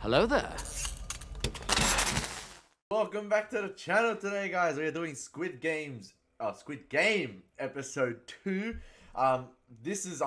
Hello there. Welcome back to the channel today, guys. We are doing Squid Game episode 2. I'm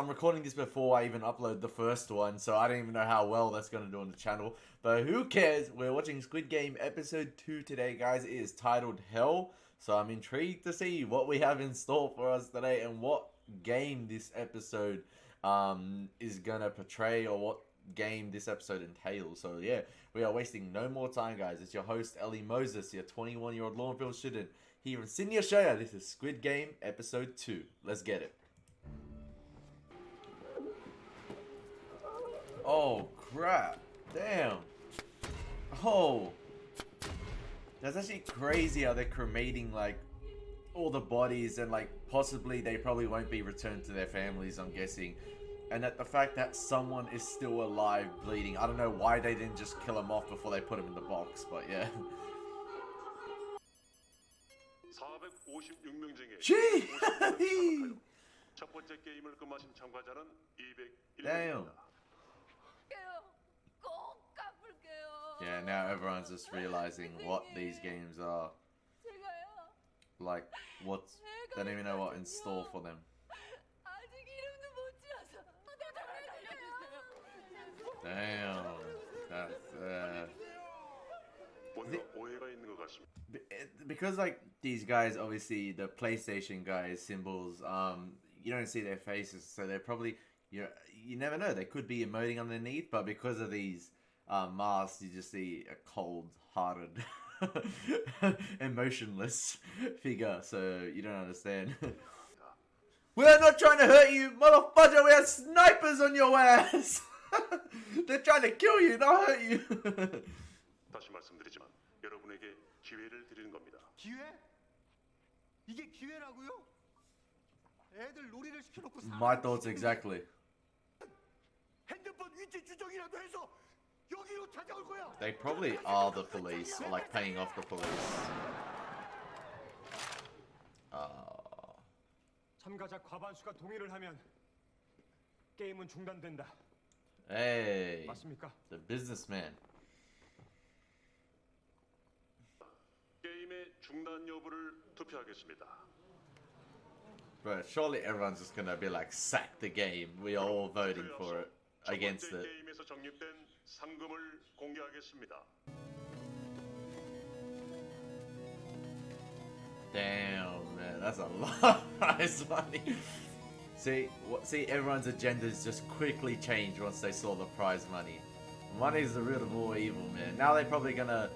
recording this before I even upload the first one, so I don't even know how well that's going to do on the channel. But who cares? We're watching Squid Game episode 2 today, guys. It is titled Hell, so I'm intrigued to see what we have in store for us today and what game this episode is going to portray, or what game this episode entails. So yeah, we are wasting no more time, guys. It's your host Elie Moses, your 21-year-old law and field student here in Sydney, Australia. This is Squid Game episode 2. Let's get it. Oh crap, damn. Oh, that's actually crazy how they're cremating like all the bodies, and like possibly they probably won't be returned to their families, I'm guessing. And that the fact that someone is still alive bleeding. I don't know why they didn't just kill him off before they put him in the box, but yeah. Gee! Damn. Yeah, now everyone's just realizing what these games are. Like, they don't even know what's in store for them. Damn, because like these guys, obviously the PlayStation guys symbols, you don't see their faces, so they're probably, you never know, they could be emoting underneath, but because of these masks, you just see a cold-hearted, emotionless figure, so you don't understand. We're not trying to hurt you, motherfucker. We have snipers on your ass. They're trying to kill you, not hurt you. 다시 말씀드리지만 여러분에게 기회를 드리는 겁니다. 기회? 이게 기회라고요? 애들 놀이를 시켜놓고 My thoughts exactly. 핸드폰 위치 추적이라도 해서 여기로 찾아올 거야. They probably are the police, or like paying off the police. 참가자 과반수가 동의를 하면 게임은 중단된다. Hey, 맞습니까? the businessman. 게임의 중단 여부를 투표하겠습니다. Bro, surely everyone's just gonna be like, sack the game. We are all voting for it, against it. 게임에서 적립된 상금을 공개하겠습니다. Damn, man, that's a lot of prize money. See, everyone's agendas just quickly changed once they saw the prize money. Money's the root of all evil, man. Now they're probably gonna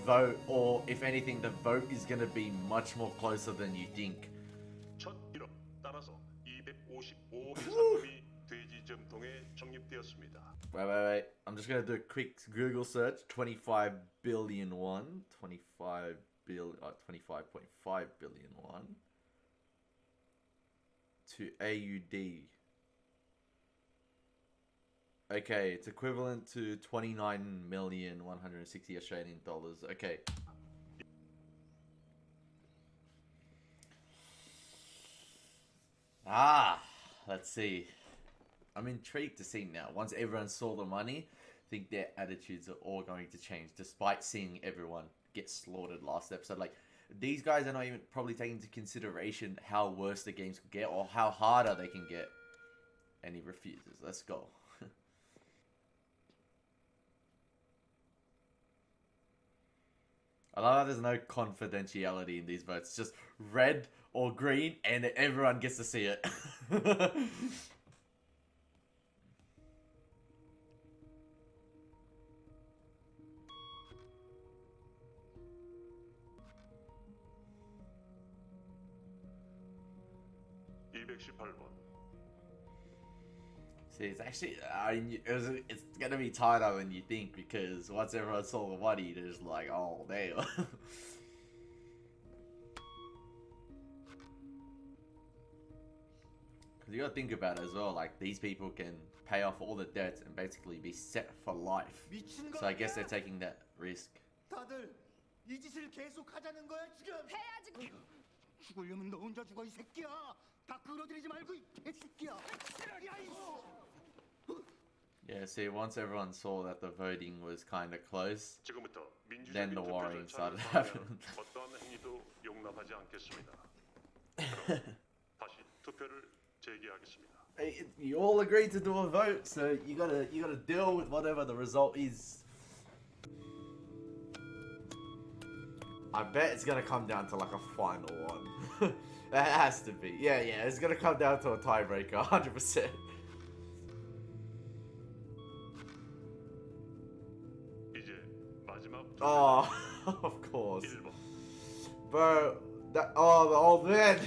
vote, or if anything, the vote is gonna be much more closer than you think. 첫 1억 따라서 255개 상금이 돼지 전통에 적립되었습니다. Wait. I'm just gonna do a quick Google search. 25 billion won. 25.5 billion won. To AUD. Okay, it's equivalent to 29,160 Australian dollars. Okay. Let's see. I'm intrigued to see now. Once everyone saw the money, I think their attitudes are all going to change, despite seeing everyone get slaughtered last episode. Like, these guys are not even probably taking into consideration how worse the games could get, or how harder they can get. And he refuses. Let's go. I love how there's no confidentiality in these votes. It's just red or green, and everyone gets to see it. 218번. See, it's actually, it's gonna be tighter than you think, because once everyone saw the money, they're just like, oh, damn. Because you gotta think about it as well, like, these people can pay off all the debts and basically be set for life. So I guess they're taking that risk. 다들 이 짓을 계속 하자는 거야 지금? 해야지. 죽으려면 너 혼자 죽어 이 새끼야. 다 끌어들이지 말고 이 개새끼야. Yeah, see, once everyone saw that the voting was kind of close, 지금부터 then 민주적인 the 투표 worrying 절차를 started 방해하는 happening. 어떠한 행위도 용납하지 않겠습니다. 그럼 다시 투표를 재개하겠습니다. Hey, you all agreed to do a vote, so you gotta deal with whatever the result is. I bet it's gonna come down to like a final one. That has to be. Yeah, it's gonna come down to a tiebreaker, 100%. 이제 마지막 Oh, of course. 1번. Bro, the old man.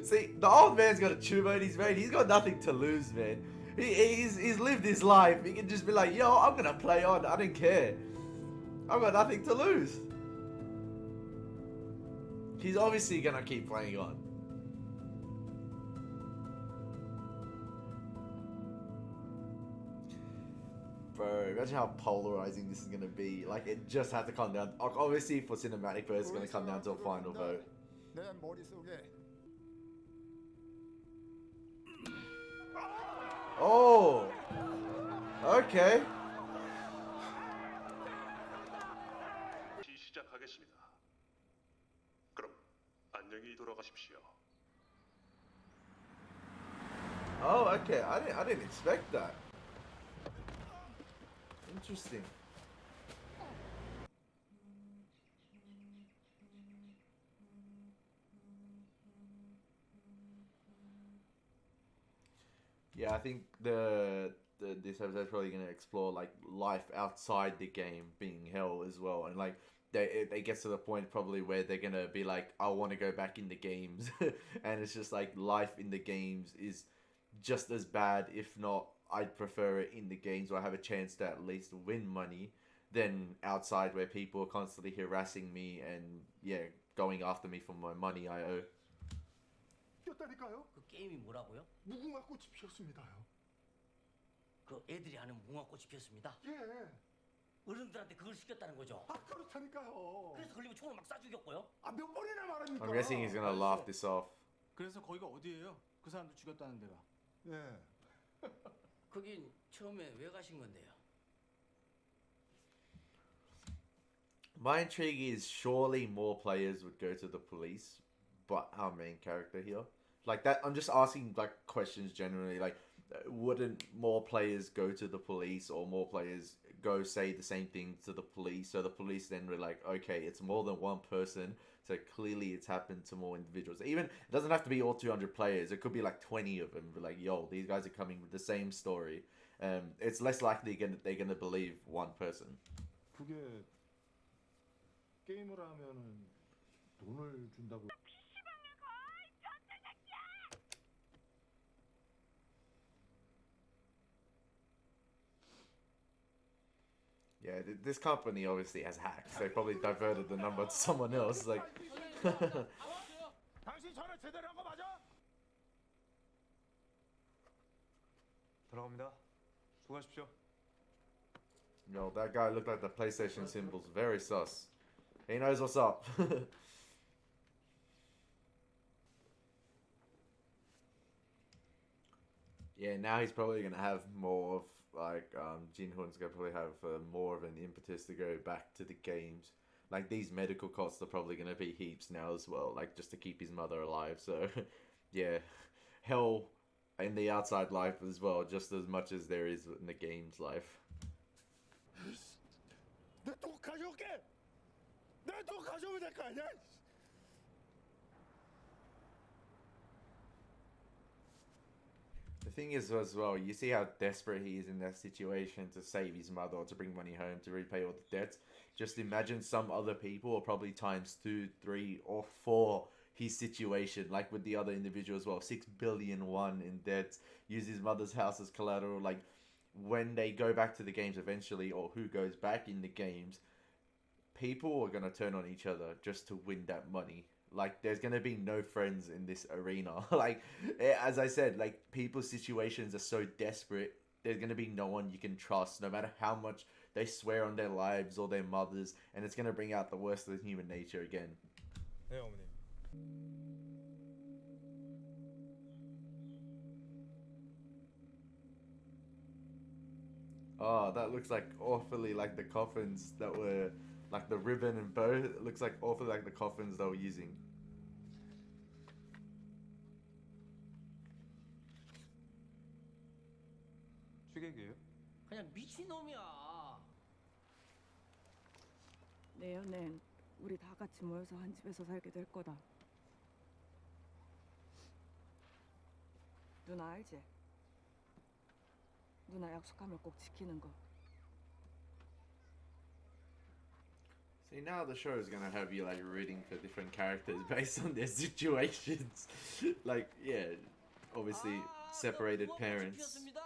See, the old man's got a tumor in his vein. He's got nothing to lose, man. He's lived his life. He can just be like, yo, I'm gonna play on. I don't care. I've got nothing to lose. He's obviously gonna keep playing on. Bro, imagine how polarizing this is gonna be. Like, it just had to come down. Obviously, for cinematic vote, it's gonna come down to a final vote. 내 머릿속에 Oh, okay. 시작하겠습니다. 그럼 안녕히 돌아가십시오. Oh, okay. I didn't expect that. Interesting. Yeah, I think this episode's probably gonna explore like life outside the game being hell as well, and like it gets to the point probably where they're gonna be like, I want to go back in the games, and it's just like life in the games is just as bad, if not, I'd prefer it in the games where I have a chance to at least win money than outside where people are constantly harassing me and going after me for my money I owe. 꼈다니까요. 그 게임이 뭐라고요? 무궁화 꽃이 피었습니다요. 그 애들이 하는 무궁화꽃이 피었습니다. 예. 어른들한테 그걸 시켰다는 거죠. 아 그렇다니까요. 그래서 걸리면 총을 막 쏴 죽였고요. 몇 번이나 말합니까? I'm guessing he's gonna laugh this off. 그래서 거기가 어디예요? 그 사람들 죽였다는 데가. 예. 거긴 처음에 왜 가신 건데요? My intrigue is surely more players would go to the police, but our main character here, like that, I'm just asking like questions generally. Like, wouldn't more players go to the police, or more players go say the same thing to the police? So the police then were like, okay, it's more than one person, so clearly it's happened to more individuals. Even it doesn't have to be all 200 players. It could be like 20 of them. Be like, yo, these guys are coming with the same story. It's less likely they're gonna believe one person. 그게 게임을 하면은 돈을 준다고. Yeah, this company obviously has hacked. They probably diverted the number to someone else. Like, 당신 전화 제대로 한 거 맞아? 들어갑니다. 수고하십시오. yo, that guy looked like the PlayStation symbols. Very sus. He knows what's up. Yeah, now he's probably gonna have more of like Jinhoon's gonna probably have more of an impetus to go back to the games. Like, these medical costs are probably gonna be heaps now as well, like just to keep his mother alive. So yeah, hell in the outside life as well, just as much as there is in the games life. 내 돈 가져올게. 내 돈 가져오면 될 거 아니야? The thing is as well, you see how desperate he is in that situation to save his mother or to bring money home to repay all the debts. Just imagine some other people, or probably times 2, 3, or 4 his situation, like with the other individual as well. 6 billion won in debts, use his mother's house as collateral. Like, when they go back to the games eventually, or who goes back in the games, people are gonna turn on each other just to win that money. Like, there's gonna be no friends in this arena. Like, as I said, like, people's situations are so desperate. There's gonna be no one you can trust, no matter how much they swear on their lives or their mothers, and it's gonna bring out the worst of human nature again. 네, 어머니. Oh, that looks like awfully like the coffins that were like the ribbon and bow. It looks like awfully like the coffins they were using. 취객이에요? 그냥 미친놈이야. 내 연애는 우리 다 같이 모여서 한 집에서 살게 될 거다. 누나 알지? 누나 약속하면 꼭 지키는 거. See, now the show is gonna have you like rooting for different characters based on their situations. Like, yeah, obviously separated parents. 피었습니다.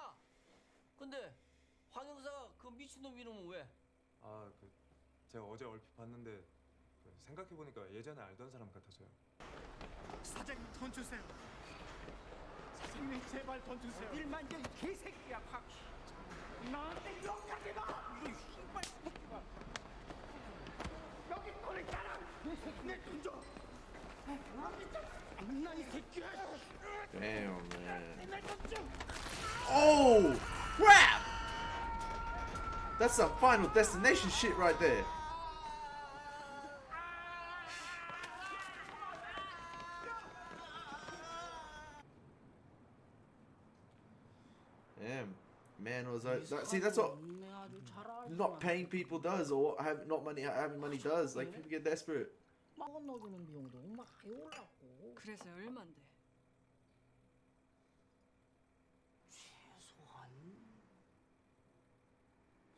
근데 황 형사가 그 미친놈 이름은 왜? 아, 제가 어제 얼핏 봤는데 생각해 보니까 예전에 알던 사람 같아서요. 사장님 돈 주세요. 사장님 제발 돈 주세요. 일만 이 개새끼야 확. 나한테 욕하지 마. 이 씨발 새끼가. 여기 돈 있잖아. 내 돈 줘. 나이 새끼야. Damn, man. 내돈 줘. Oh, crap! That's some Final Destination shit right there. Damn, man was see that's what not paying people does, or having money does. Like people get desperate. 먹어놓는 비용도 많이 올랐고 그래서 얼만데? 최소한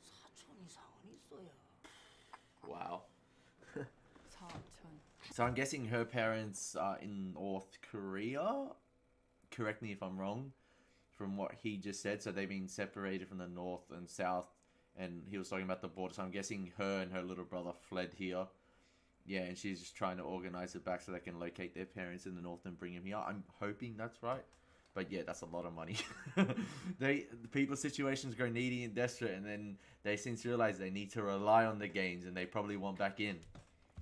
4천 이상은 있어야. Wow. 4천. So I'm guessing her parents are in North Korea. Correct me if I'm wrong. From what he just said, so they've been separated from the north and south, and he was talking about the border. So I'm guessing her and her little brother fled here. Yeah, and she's just trying to organize it back so they can locate their parents in the north and bring him here. I'm hoping that's right, but yeah, that's a lot of money. The people's situations grow needy and desperate, and then they since realize they need to rely on the games, and they probably want back in.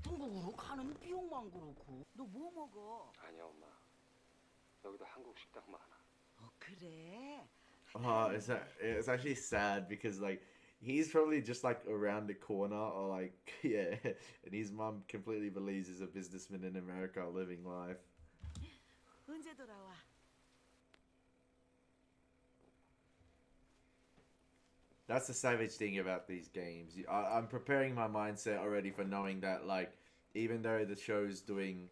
중국으로 가는 비용만 그렇고 너 뭐 먹어? 아니야 엄마 여기도 한국 식당 많아 그래? Oh, it's actually sad because like he's probably just like around the corner, or like yeah, and his mum completely believes he's a businessman in America living life. 언제 돌아와? That's the savage thing about these games. I'm preparing my mindset already for knowing that like even though the show's doing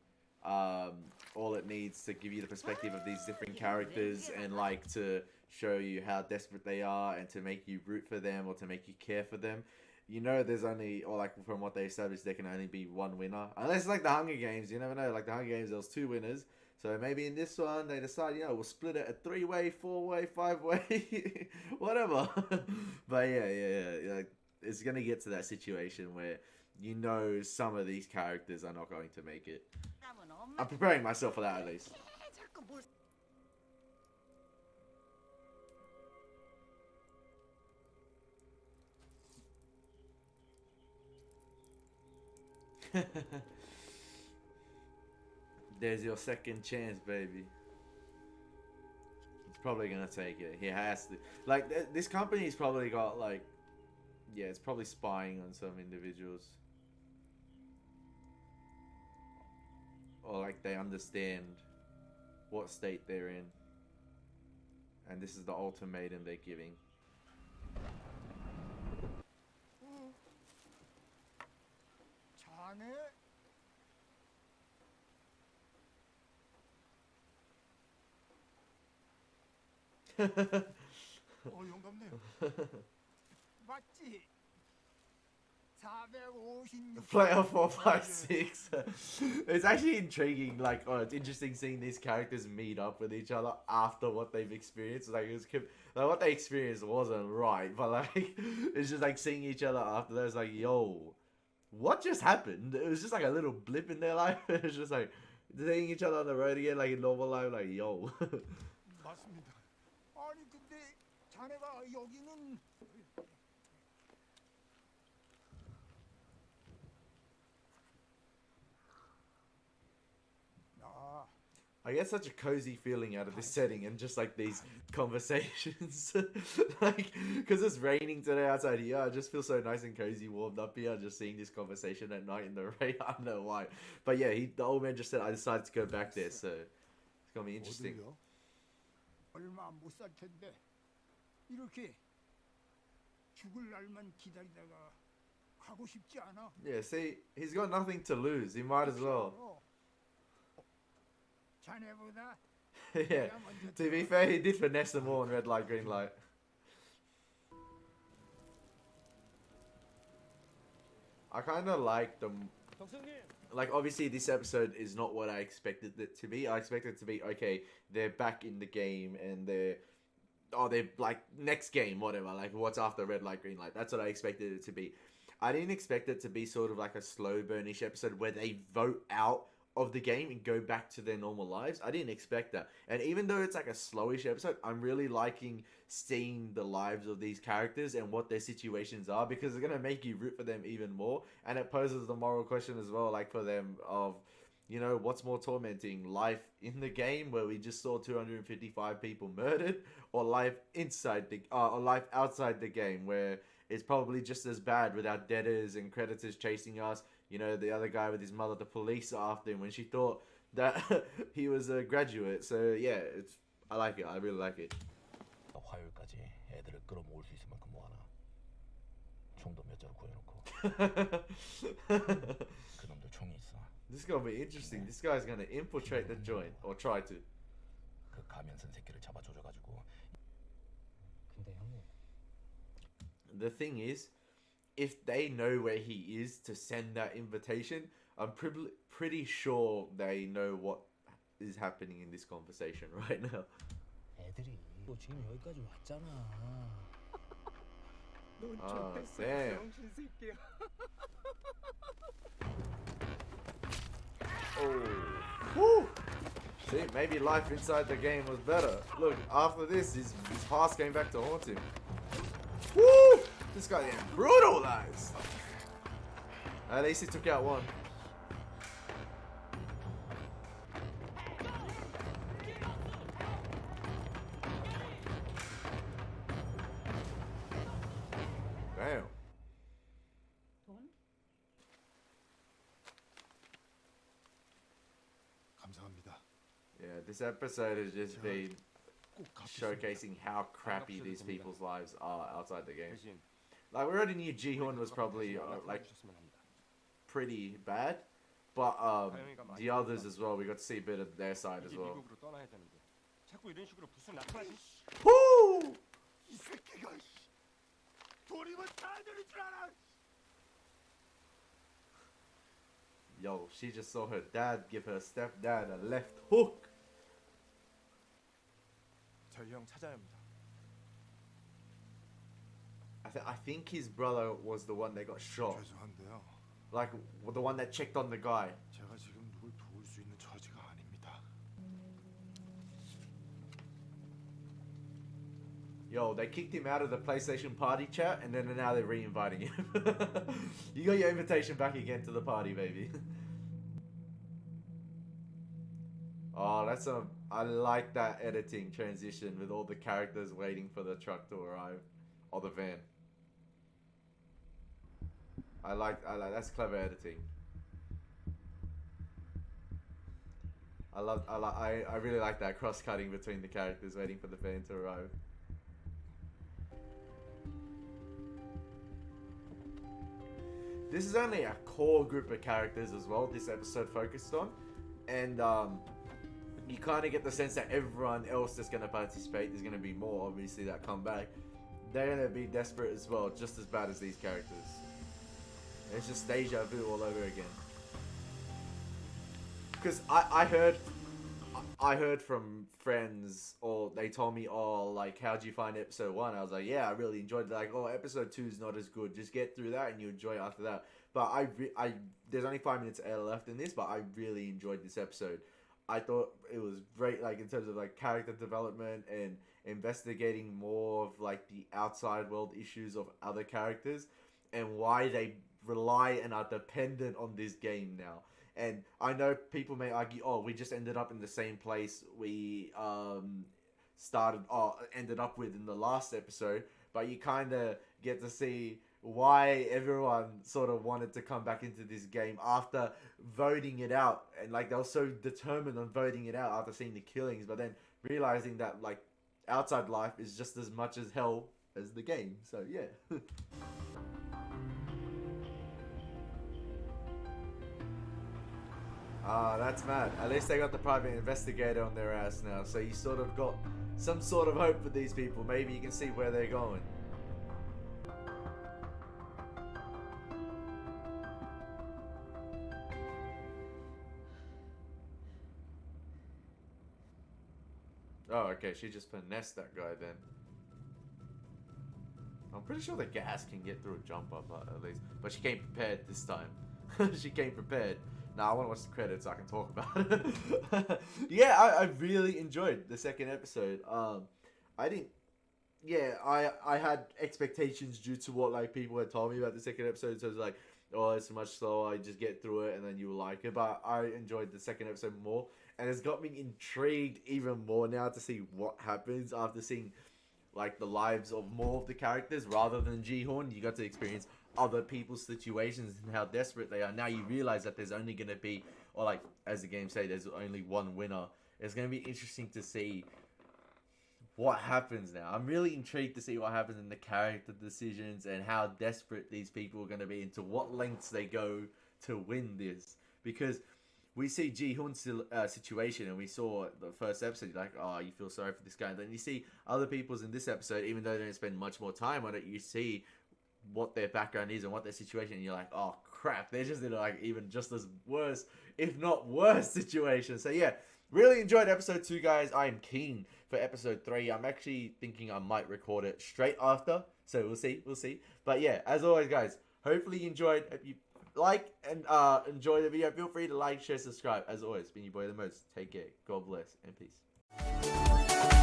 all it needs to give you the perspective of these different characters and like to show you how desperate they are and to make you root for them or to make you care for them, you know there's only, or like from what they established, there can only be one winner, unless like the Hunger Games. You never know, like the Hunger Games there was 2 winners, so maybe in this one they decide, you know, we'll split it a 3-way, 4-way, 5-way whatever. But yeah, like it's gonna get to that situation where you know some of these characters are not going to make it. I'm preparing myself for that at least. There's your second chance, baby. He's probably gonna take it. He has to. Like, this company's probably got, like... Yeah, it's probably spying on some individuals. Or, like, they understand what state they're in. And this is the ultimatum they're giving. 자네 영감네요. 맞지? 456. Player 456. It's actually intriguing. Like, oh, it's interesting seeing these characters meet up with each other after what they've experienced. Like, like what they experienced wasn't right, but like, it's just like seeing each other after that. It's like, yo, what just happened? It was just like a little blip in their life. It was just like seeing each other on the road again, like in normal life. Like, yo. 맞습니다. 아니 근데 자네가 여기는 I get such a cozy feeling out of this setting and just like these conversations. Like, because it's raining today outside here, I just feel so nice and cozy, warmed up here, just seeing this conversation at night in the rain. I don't know why. But yeah, the old man just said I decided to go back there, so it's gonna be interesting. 어딜요? 얼마 못 살 텐데 이렇게 죽을 날만 기다리다가 가고 싶지 않아. Yeah, see, he's got nothing to lose. He might as well. 자네보다 Yeah. To be fair, he did finesse them all in red light, green light. I kind of like them. Like, obviously, this episode is not what I expected it to be. I expected it to be, okay, they're back in the game and they're like, next game, whatever. Like, what's after red light, green light? That's what I expected it to be. I didn't expect it to be sort of like a slow burnish episode where they vote out of the game and go back to their normal lives. I didn't expect that. And even though it's like a slowish episode, I'm really liking seeing the lives of these characters and what their situations are, because it's going to make you root for them even more. And it poses the moral question as well, like for them of, you know, what's more tormenting, life in the game where we just saw 255 people murdered, or life inside the or life outside the game where it's probably just as bad without debtors and creditors chasing us. You know, the other guy with his mother, the police are after him when she thought that he was a graduate. So yeah, I like it. I really like it. 화요일까지 애들을 끌어모을 수 있을 만큼 모아놔. 총도 몇 자루 구해놓고. 그놈들 총이 있어. This is gonna be interesting. This guy's gonna infiltrate the joint, or try to. 그 가면선 새끼를 잡아 조져가지고. 근데 형님. The thing is, if they know where he is to send that invitation, I'm pretty sure they know what is happening in this conversation right now. 애들이 너 지금 여기까지 왔잖아. Oh, damn. Oh. Woo! See, maybe life inside the game was better. Look, after this, his past came back to haunt him. Woo! This guy getting brutalized. At least he took out one. Damn. 감사합니다. Yeah, this episode has just been showcasing how crappy these people's lives are outside the game. Like, we already knew Ji-hoon was probably like pretty bad, but the others as well, we got to see a bit of their side as well. 자꾸 이런 식으로 부스 나타나지? Woo! 이 새끼가 돈이면 다 되는 줄 알아. Yo, she just saw her dad give her stepdad a left hook. 저희 형 찾아야 합니다. I think his brother was the one that got shot. 죄송한데요. Like, the one that checked on the guy. 제가 지금 누굴 도울 수 있는 처지가 아닙니다. Yo, they kicked him out of the PlayStation party chat, and then now they're re-inviting him. You got your invitation back again to the party, baby. Oh, I like that editing transition with all the characters waiting for the truck to arrive, or the van. I like that's clever editing. I really like that cross-cutting between the characters waiting for the van to arrive. This is only a core group of characters as well, this episode focused on. And you kind of get the sense that everyone else that's going to participate, there's going to be more, obviously, that come back. They're going to be desperate as well, just as bad as these characters. It's just deja vu all over again. Because I heard from friends, or they told me, oh, like, how'd you find episode 1? I was like, yeah, I really enjoyed it. Like, oh, episode 2 is not as good. Just get through that and you enjoy it after that. But there's only 5 minutes left in this, but I really enjoyed this episode. I thought it was great, like, in terms of, like, character development and investigating more of, like, the outside world issues of other characters and why they rely and are dependent on this game now. And I know people may argue, oh, we just ended up in the same place we ended up with in the last episode, but you kind of get to see why everyone sort of wanted to come back into this game after voting it out, and like they were so determined on voting it out after seeing the killings, but then realizing that like outside life is just as much as hell as the game. So yeah. Ah, that's mad. At least they got the private investigator on their ass now, so you sort of got some sort of hope for these people. Maybe you can see where they're going. Oh, okay, she just finessed that guy then. I'm pretty sure the gas can get through a jumper, but at least. But she came prepared this time. She came prepared. Now I want to watch the credits so I can talk about it. Yeah, I really enjoyed the second episode. I didn't. Yeah, I had expectations due to what like people had told me about the second episode. So it was like, oh, it's much slower. I just get through it and then you will like it. But I enjoyed the second episode more, and it's got me intrigued even more now to see what happens after seeing like the lives of more of the characters rather than Ji-hoon. You got to experience other people's situations and how desperate they are. Now you realize that there's only going to be, or like as the game say, there's only one winner. It's going to be interesting to see what happens now. I'm really intrigued to see what happens in the character decisions and how desperate these people are going to be and to what lengths they go to win this. Because we see Ji-hoon's situation, and we saw the first episode, like, oh, you feel sorry for this guy. And then you see other people's in this episode, even though they don't spend much more time on it, you see what their background is and what their situation, and you're like, oh crap, they're just in like even just as worse, if not worse situation. So yeah, really enjoyed episode 2, guys. I am keen for episode 3. I'm actually thinking I might record it straight after, so we'll see. But yeah, as always, guys, hopefully you enjoyed. If you like and enjoy the video, feel free to like, share, subscribe. As always, been your boy the most. Take care, God bless, and peace.